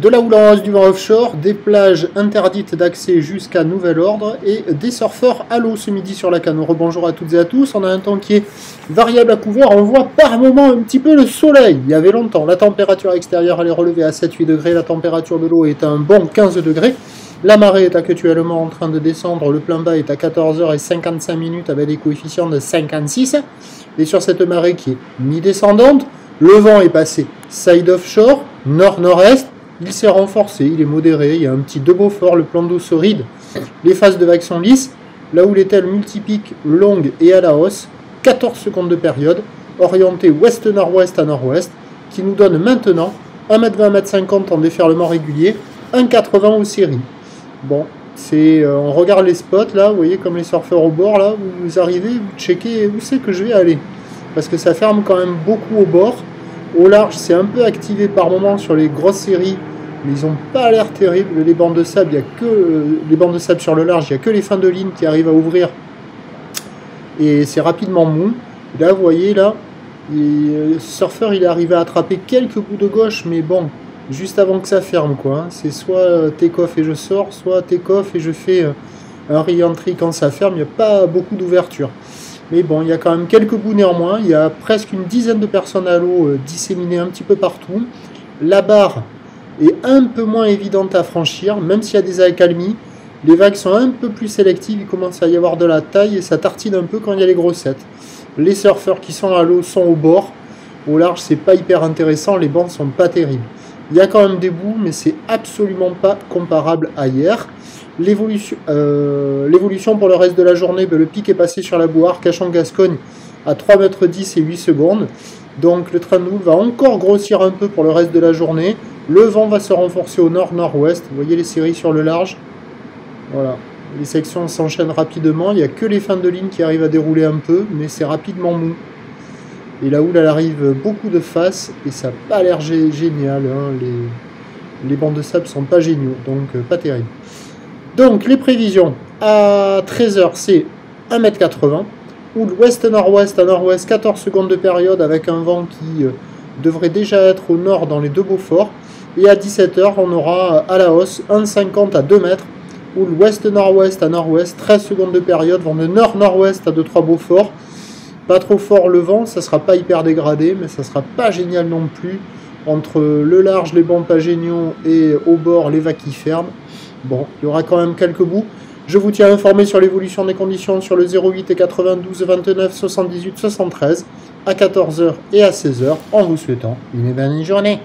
de la houle en hausse du vent offshore, des plages interdites d'accès jusqu'à nouvel ordre et des surfeurs à l'eau ce midi sur la Canne. Rebonjour à toutes et à tous, on a un temps qui est variable à couvert, on voit par moment un petit peu le soleil. Il y avait longtemps, la température extérieure elle est relevée à 7-8 degrés, la température de l'eau est à un bon 15 degrés. La marée est actuellement en train de descendre, le plein bas est à 14h55 avec des coefficients de 56. Et sur cette marée qui est mi-descendante, le vent est passé side offshore, nord-nord-est. Il s'est renforcé, il est modéré, il y a un petit de Beaufort, le plan d'eau se ride, les phases de vagues sont lisses, là où les telles multipiques longues et à la hausse, 14 secondes de période, orientée ouest-nord-ouest à nord-ouest, qui nous donne maintenant 1m20, 1m50 en déferlement régulier, 1m80 aux séries. Bon, on regarde les spots là, vous voyez comme les surfeurs au bord là, vous arrivez, vous checkez où c'est que je vais aller, parce que ça ferme quand même beaucoup au bord. Au large, c'est un peu activé par moment sur les grosses séries, mais ils n'ont pas l'air terribles. Les bandes de sable, il y a que les bandes de sable sur le large, il n'y a que les fins de ligne qui arrivent à ouvrir. Et c'est rapidement mou. Là, vous voyez, là, le surfeur, il est arrivé à attraper quelques bouts de gauche, mais bon, juste avant que ça ferme, quoi. C'est soit take-off et je sors, soit take-off et je fais un re-entry quand ça ferme. Il n'y a pas beaucoup d'ouverture. Mais bon, il y a quand même quelques bouts néanmoins. Il y a presque une dizaine de personnes à l'eau disséminées un petit peu partout. La barre est un peu moins évidente à franchir, même s'il y a des accalmies. Les vagues sont un peu plus sélectives. Il commence à y avoir de la taille et ça tartine un peu quand il y a les grossettes. Les surfeurs qui sont à l'eau sont au bord. Au large, c'est pas hyper intéressant. Les bancs sont pas terribles. Il y a quand même des bouts, mais c'est absolument pas comparable à hier. L'évolution pour le reste de la journée, le pic est passé sur la boue Arcachon-Gascogne à 3,10 m et 8 secondes. Donc le train de houle va encore grossir un peu pour le reste de la journée. Le vent va se renforcer au nord-nord-ouest. Vous voyez les séries sur le large. Voilà. Les sections s'enchaînent rapidement. Il n'y a que les fins de ligne qui arrivent à dérouler un peu, mais c'est rapidement mou. Et la houle elle arrive beaucoup de face et ça n'a pas l'air génial. Hein. Les bancs de sable sont pas géniaux, donc pas terrible. Donc les prévisions, à 13h c'est 1m80, houle ouest-nord-ouest à nord-ouest, 14 secondes de période avec un vent qui devrait déjà être au nord dans les deux Beauforts. Et à 17h on aura à la hausse 1,50 à 2 mètres, houle ouest-nord-ouest à nord-ouest, 13 secondes de période, vent de nord-nord-ouest à 2-3 Beauforts. Pas trop fort le vent, ça sera pas hyper dégradé, mais ça sera pas génial non plus. Entre le large, les bancs pas géniaux et au bord, les vagues qui ferment. Bon, il y aura quand même quelques bouts. Je vous tiens informé sur l'évolution des conditions sur le 08 et 92 29 78 73 à 14h et à 16h en vous souhaitant une bonne journée.